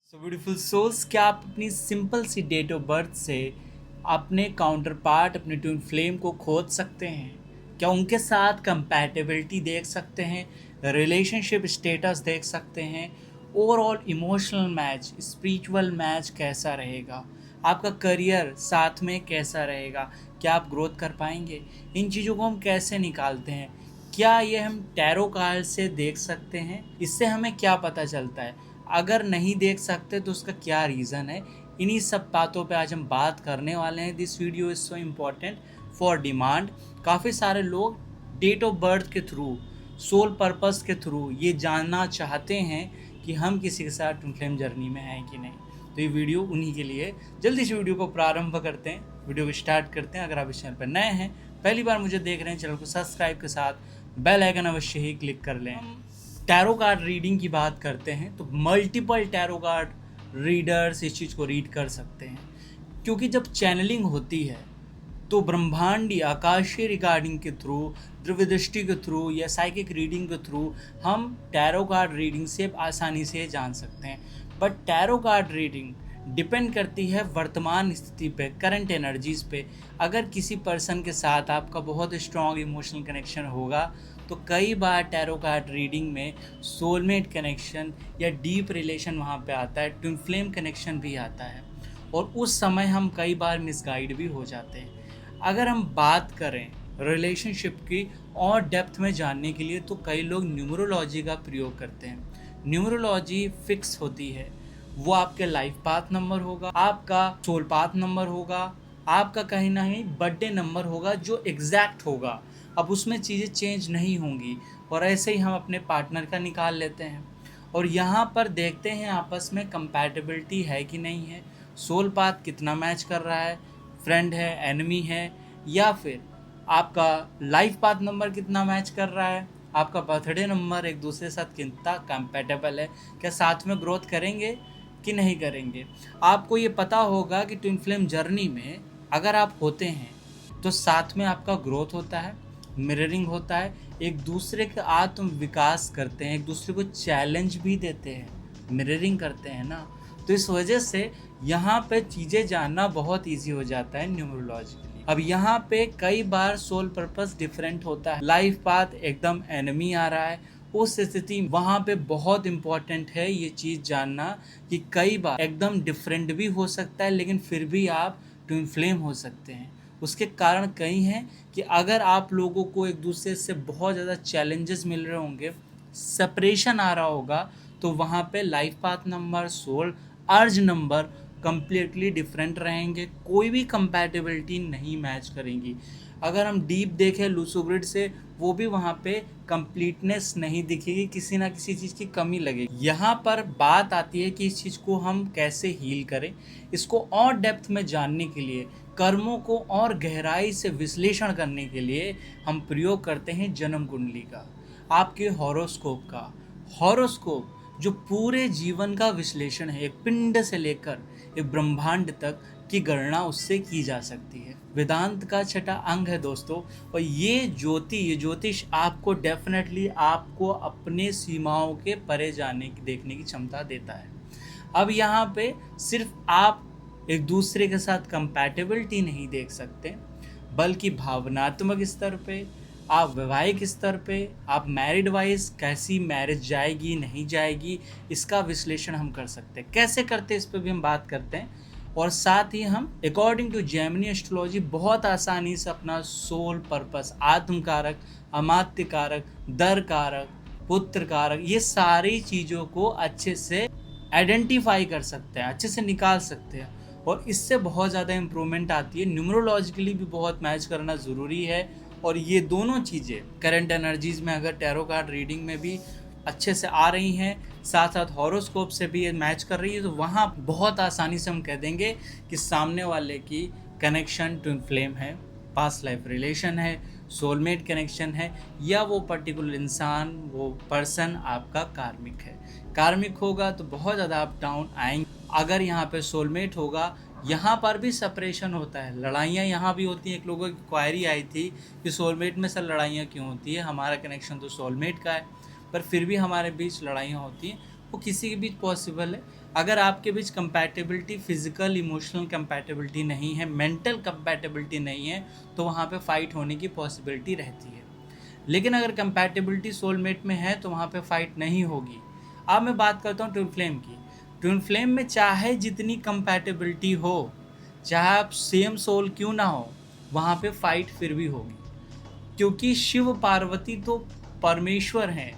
So beautiful souls, क्या आप अपनी सिंपल सी डेट ऑफ बर्थ से अपने काउंटर पार्ट, अपने ट्विन फ्लेम को खोज सकते हैं? क्या उनके साथ कंपैटिबिलिटी देख सकते हैं, रिलेशनशिप स्टेटस देख सकते हैं, overall emotional match, spiritual match कैसा रहेगा, आपका करियर साथ में कैसा रहेगा, क्या आप ग्रोथ कर पाएंगे? इन चीज़ों को हम कैसे निकालते हैं? क्या ये हम टैरो कार्ड से देख सकते हैं? इससे हमें क्या पता चलता है? अगर नहीं देख सकते तो उसका क्या रीज़न है? इन्हीं सब बातों पे आज हम बात करने वाले हैं। This video is so important for demand. काफ़ी सारे लोग डेट ऑफ बर्थ के थ्रू, सोल पर्पस के थ्रू ये जानना चाहते हैं कि हम किसी के साथ ट्विन फ्लेम जर्नी में हैं कि नहीं। तो ये वीडियो उन्हीं के लिए। जल्दी से वीडियो को प्रारंभ करते हैं, वीडियो को स्टार्ट करते हैं। अगर आप इस चैनल पर नए हैं, पहली बार मुझे देख रहे हैं, चैनल को सब्सक्राइब के साथ बेल आइकन अवश्य ही क्लिक कर लें। टैरो कार्ड रीडिंग की बात करते हैं तो मल्टीपल टैरो कार्ड रीडर्स इस चीज़ को रीड कर सकते हैं, क्योंकि जब चैनलिंग होती है तो ब्रह्मांडी आकाशीय रिगार्डिंग के थ्रू, द्रव्य दृष्टि के थ्रू या साइकिक रीडिंग के थ्रू हम टैरो कार्ड रीडिंग से आसानी से जान सकते हैं। But tarot card reading depend करती है वर्तमान स्थिति पे, करंट एनर्जीज पे। अगर किसी पर्सन के साथ आपका बहुत स्ट्रॉन्ग इमोशनल कनेक्शन होगा तो कई बार टैरो कार्ड रीडिंग में सोलमेट कनेक्शन या डीप रिलेशन वहाँ पे आता है, ट्विन फ्लेम कनेक्शन भी आता है, और उस समय हम कई बार मिसगाइड भी हो जाते हैं। अगर हम बात करें रिलेशनशिप की और डेप्थ में जानने के लिए तो कई लोग न्यूमरोलॉजी का प्रयोग करते हैं। न्यूमरोलॉजी फिक्स होती है, वो आपके लाइफ पाथ नंबर होगा, आपका सोल पाथ नंबर होगा, आपका कहीं ना कहीं बर्थडे नंबर होगा जो एग्जैक्ट होगा। अब उसमें चीज़ें चेंज नहीं होंगी, और ऐसे ही हम अपने पार्टनर का निकाल लेते हैं और यहाँ पर देखते हैं आपस में कंपैटिबिलिटी है कि नहीं है, सोल पाथ कितना मैच कर रहा है, फ्रेंड है, एनिमी है, या फिर आपका लाइफ पाथ नंबर कितना मैच कर रहा है, आपका बर्थडे नंबर एक दूसरे के साथ कितना कंपैटिबल है, क्या साथ में ग्रोथ करेंगे कि नहीं करेंगे। आपको ये पता होगा कि ट्विन फ्लेम जर्नी में अगर आप होते हैं तो साथ में आपका ग्रोथ होता है, मिररिंग होता है, एक दूसरे का आत्म विकास करते हैं, एक दूसरे को चैलेंज भी देते हैं, मिररिंग करते हैं ना। तो इस वजह से यहाँ पे चीज़ें जानना बहुत इजी हो जाता है न्यूमरोलॉजिकली। अब यहाँ पे कई बार सोल पर्पस डिफरेंट होता है, लाइफ पाथ एकदम एनिमी आ रहा है, उस स्थिति वहाँ पे बहुत इम्पॉर्टेंट है ये चीज़ जानना कि कई बार एकदम डिफरेंट भी हो सकता है लेकिन फिर भी आप ट्विन फ्लेम हो सकते हैं। उसके कारण कई हैं कि अगर आप लोगों को एक दूसरे से बहुत ज़्यादा चैलेंजेस मिल रहे होंगे, सेपरेशन आ रहा होगा, तो वहाँ पे लाइफ पाथ नंबर, सोल अर्ज नंबर कम्प्लीटली डिफरेंट रहेंगे, कोई भी कंपैटिबिलिटी नहीं मैच करेंगी। अगर हम डीप देखें लूसोग्रिड से, वो भी वहाँ पे कंप्लीटनेस नहीं दिखेगी, किसी ना किसी चीज़ की कमी लगेगी। यहाँ पर बात आती है कि इस चीज़ को हम कैसे हील करें। इसको और डेप्थ में जानने के लिए, कर्मों को और गहराई से विश्लेषण करने के लिए हम प्रयोग करते हैं जन्म कुंडली का, आपके हॉरोस्कोप का। हॉरोस्कोप जो पूरे जीवन का विश्लेषण है, एक पिंड से लेकर एक ब्रह्मांड तक की गणना उससे की जा सकती है। वेदांत का छठा अंग है दोस्तों, और ये ज्योतिष आपको डेफिनेटली आपको अपने सीमाओं के परे जाने की, देखने की क्षमता देता है। अब यहाँ पे सिर्फ आप एक दूसरे के साथ कंपैटिबिलिटी नहीं देख सकते, बल्कि भावनात्मक स्तर पे, आप वैवाहिक स्तर पे, आप मैरिड वाइज कैसी मैरिज जाएगी नहीं जाएगी, इसका विश्लेषण हम कर सकते हैं। कैसे करते हैं इस पर भी हम बात करते हैं, और साथ ही हम अकॉर्डिंग टू जेमिनी एस्ट्रोलॉजी बहुत आसानी से अपना सोल पर्पस, आत्म कारक, अमात्य कारक, दर कारक, पुत्र कारक, ये सारी चीज़ों को अच्छे से आइडेंटिफाई कर सकते हैं, अच्छे से निकाल सकते हैं, और इससे बहुत ज़्यादा इम्प्रूवमेंट आती है। न्यूमरोलॉजिकली भी बहुत मैच करना ज़रूरी है, और ये दोनों चीज़ें करंट एनर्जीज़ में अगर टैरो कार्ड रीडिंग में भी अच्छे से आ रही हैं, साथ साथ हॉरोस्कोप से भी ये मैच कर रही है, तो वहाँ बहुत आसानी से हम कह देंगे कि सामने वाले की कनेक्शन ट्विन फ्लेम है, पास्ट लाइफ रिलेशन है, सोलमेट कनेक्शन है, या वो पर्टिकुलर इंसान, वो पर्सन आपका कार्मिक है। कार्मिक होगा तो बहुत ज़्यादा अप डाउन आएंगे। अगर यहाँ पे सोलमेट होगा, यहाँ पर भी सेपरेशन होता है, लड़ाइयाँ यहाँ भी होती हैं। एक लोगों की क्वायरी आई थी कि सोलमेट में सर लड़ाइयाँ क्यों होती है, हमारा कनेक्शन तो सोलमेट का है, पर फिर भी हमारे बीच लड़ाइयाँ होती हैं। वो किसी के बीच पॉसिबल है अगर आपके बीच कंपैटिबिलिटी, फिजिकल इमोशनल कंपैटिबिलिटी नहीं है, मेंटल कंपैटिबिलिटी नहीं है, तो वहाँ पे फाइट होने की पॉसिबिलिटी रहती है। लेकिन अगर कंपैटिबिलिटी सोलमेट में है तो वहाँ पे फाइट नहीं होगी। अब मैं बात करता हूँ ट्विन फ्लेम की। ट्विन फ्लेम में चाहे जितनी कंपैटिबिलिटी हो, चाहे आप सेम सोल क्यों ना हो, वहाँ पे फाइट फिर भी होगी। क्योंकि शिव पार्वती तो परमेश्वर हैं,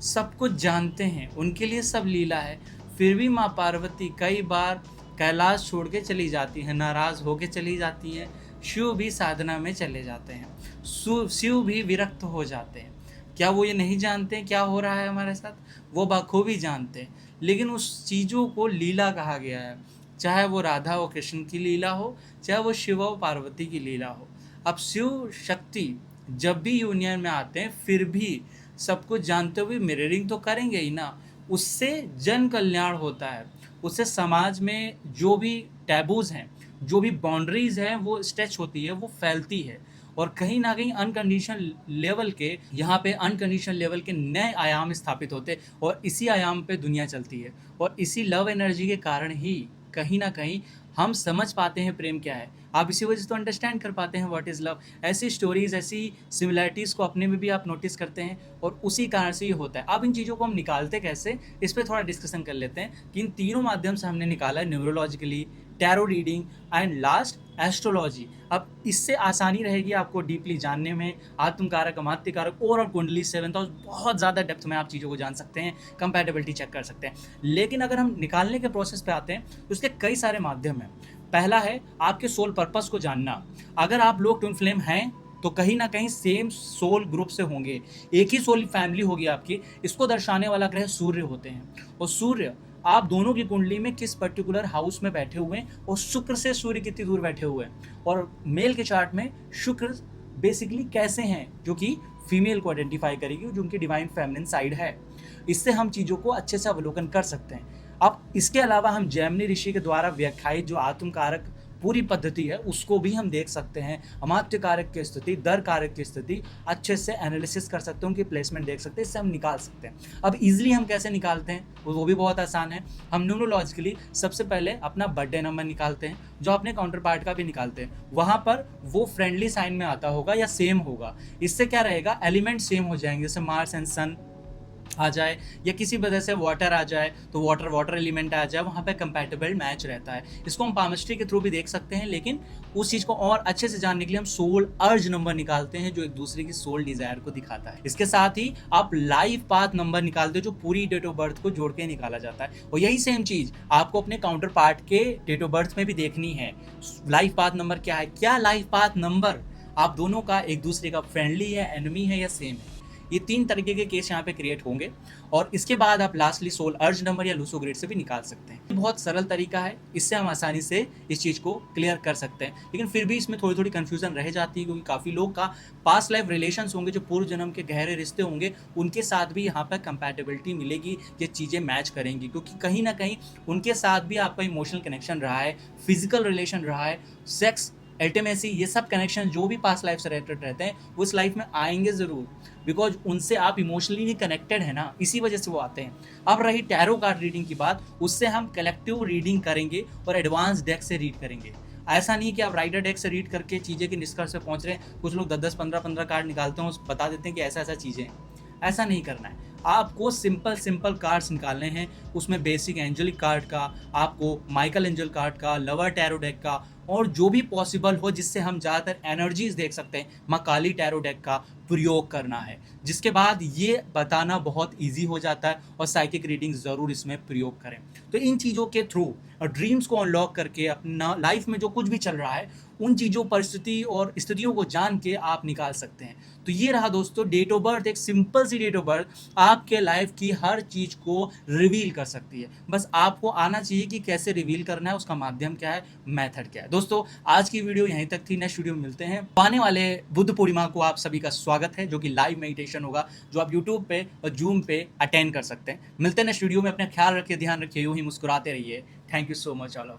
सब कुछ जानते हैं, उनके लिए सब लीला है। फिर भी माँ पार्वती कई बार कैलाश छोड़ के चली जाती हैं, नाराज़ होके चली जाती हैं। शिव भी साधना में चले जाते हैं, शिव भी विरक्त हो जाते हैं। क्या वो ये नहीं जानते हैं क्या हो रहा है हमारे साथ? वो बखूबी जानते हैं। लेकिन उस चीज़ों को लीला कहा गया है, चाहे वो राधा और कृष्ण की लीला हो, चाहे वो शिव और पार्वती की लीला हो। अब शिव शक्ति जब भी यूनियन में आते हैं, फिर भी सब कुछ जानते हुए मिररिंग तो करेंगे ही ना। उससे जन कल्याण होता है, उससे समाज में जो भी टैबूज हैं, जो भी बाउंड्रीज हैं, वो स्ट्रेच होती है, वो फैलती है। और कहीं ना कहीं अनकंडीशनल लेवल के, यहाँ पे अनकंडीशनल लेवल के नए आयाम स्थापित होते हैं, और इसी आयाम पे दुनिया चलती है। और इसी लव एनर्जी के कारण ही कहीं ना कहीं हम समझ पाते हैं प्रेम क्या है। आप इसी वजह से तो अंडरस्टैंड कर पाते हैं व्हाट इज़ लव। ऐसी स्टोरीज, ऐसी सिमिलैरिटीज़ को अपने में भी आप नोटिस करते हैं, और उसी कारण से ये होता है। अब इन चीज़ों को हम निकालते कैसे, इस पर थोड़ा डिस्कशन कर लेते हैं कि इन तीनों माध्यम से हमने निकाला है, neurologically, tarot reading and last astrology. अब इससे आसानी रहेगी आपको डीपली जानने में। आत्मकारक, अमात्यकारक और कुंडली 7 हाउस, बहुत ज़्यादा डेप्थ में आप चीज़ों को जान सकते हैं, कंपैटिबिलिटी चेक कर सकते हैं। लेकिन अगर हम निकालने के प्रोसेस पे आते हैं तो उसके कई सारे माध्यम हैं। पहला है आपके सोल पर्पस को जानना। अगर आप लोग ट्विन फ्लेम हैं तो कहीं ना कहीं सेम सोल ग्रुप से होंगे, एक ही सोल फैमिली होगी आपकी। इसको दर्शाने वाला ग्रह सूर्य होते हैं, और सूर्य आप दोनों की कुंडली में किस पर्टिकुलर हाउस में बैठे हुए हैं, और शुक्र से सूर्य कितनी दूर बैठे हुए हैं, और मेल के चार्ट में शुक्र बेसिकली कैसे हैं, जो कि फीमेल को आइडेंटिफाई करेगी, जो उनकी डिवाइन फेमिनिन साइड है। इससे हम चीज़ों को अच्छे से अवलोकन कर सकते हैं। अब इसके अलावा हम जैमिनी ऋषि के द्वारा व्याख्यायित जो आत्मकारक पूरी पद्धति है, उसको भी हम देख सकते हैं। अमात्य कारक की स्थिति, दर कारक की स्थिति अच्छे से एनालिसिस कर सकते हैं, उनकी प्लेसमेंट देख सकते हैं, इससे हम निकाल सकते हैं। अब इजीली हम कैसे निकालते हैं, वो भी बहुत आसान है। हम न्यूमरोलॉजिकली सबसे पहले अपना बर्थडे नंबर निकालते हैं, जो अपने काउंटर पार्ट का भी निकालते हैं। वहाँ पर वो फ्रेंडली साइन में आता होगा या सेम होगा। इससे क्या रहेगा, एलिमेंट सेम हो जाएंगे, जैसे मार्स एंड सन आ जाए, या किसी वजह से वाटर आ जाए तो वाटर एलिमेंट आ जाए, वहाँ पे कंपैटिबल मैच रहता है। इसको हम पामिस्ट्री के थ्रू भी देख सकते हैं, लेकिन उस चीज़ को और अच्छे से जानने के लिए हम सोल अर्ज नंबर निकालते हैं, जो एक दूसरे की सोल डिजायर को दिखाता है। इसके साथ ही आप लाइफ पाथ नंबर निकालते हो, जो पूरी डेट ऑफ बर्थ को जोड़ के निकाला जाता है। और यही सेम चीज़ आपको अपने काउंटर पार्ट के डेट ऑफ बर्थ में भी देखनी है। लाइफ पाथ नंबर क्या है, क्या लाइफ पाथ नंबर आप दोनों का एक दूसरे का फ्रेंडली है, एनिमी है, या सेम है। ये 3 तरीके के केस यहाँ पे क्रिएट होंगे, और इसके बाद आप लास्टली सोल अर्ज नंबर या लूसो ग्रेड से भी निकाल सकते हैं। बहुत सरल तरीका है, इससे हम आसानी से इस चीज़ को क्लियर कर सकते हैं। लेकिन फिर भी इसमें थोड़ी थोड़ी कन्फ्यूजन रह जाती है, क्योंकि काफ़ी लोग का पास्ट लाइफ रिलेशंस होंगे, जो पूर्व जन्म के गहरे रिश्ते होंगे, उनके साथ भी यहाँ पर कंपैटिबिलिटी मिलेगी, ये चीज़ें मैच करेंगी, क्योंकि कहीं ना कहीं उनके साथ भी आपका इमोशनल कनेक्शन रहा है, फिजिकल रिलेशन रहा है, सेक्स, अल्टीमेसी, ये सब कनेक्शन जो भी पास्ट लाइफ से रिलेटेड रहते हैं, वो इस लाइफ में आएंगे ज़रूर, बिकॉज उनसे आप इमोशनली कनेक्टेड है ना, इसी वजह से वो आते हैं। अब रही टैरो कार्ड रीडिंग की बात, उससे हम कलेक्टिव रीडिंग करेंगे और एडवांस डेक से रीड करेंगे। ऐसा नहीं कि आप राइडर डेक से रीड करके चीज़ें के निष्कर्ष पे पहुंच रहे हैं। कुछ लोग 10-10, 15-15 कार्ड निकालते हैं, बता देते हैं कि ऐसा ऐसा चीज़ें हैं। ऐसा नहीं करना है, आपको सिंपल कार्ड्स निकालने हैं। उसमें बेसिक एंजलिक कार्ड का, आपको माइकल एंजल कार्ड का, लवर टैरो डेक का, और जो भी पॉसिबल हो जिससे हम ज़्यादातर एनर्जीज देख सकते हैं, माँ काली टैरो डेक का प्रयोग करना है। जिसके बाद ये बताना बहुत इजी हो जाता है, और साइकिक रीडिंग ज़रूर इसमें प्रयोग करें। तो इन चीज़ों के थ्रू और ड्रीम्स को अनलॉक करके अपना लाइफ में जो कुछ भी चल रहा है, उन चीज़ों, परिस्थिति और स्थितियों को जान के आप निकाल सकते हैं। तो ये रहा दोस्तों डेट ऑफ बर्थ, एक सिंपल सी डेट ऑफ बर्थ आपके लाइफ की हर चीज़ को रिवील कर सकती है। बस आपको आना चाहिए कि कैसे रिवील करना है, उसका माध्यम क्या है, मेथड क्या है। दोस्तों आज की वीडियो यहीं तक थी, नेक्स्ट वीडियो में मिलते हैं। आने वाले बुद्ध पूर्णिमा को आप सभी का स्वागत है, जो कि लाइव मेडिटेशन होगा, जो आप यूट्यूब पे और जूम पे अटेंड कर सकते हैं। मिलते हैं नेक्स्ट वीडियो में, अपना ख्याल रखिए, ध्यान रखिए, यूं ही मुस्कुराते रहिए। Thank you so much all of.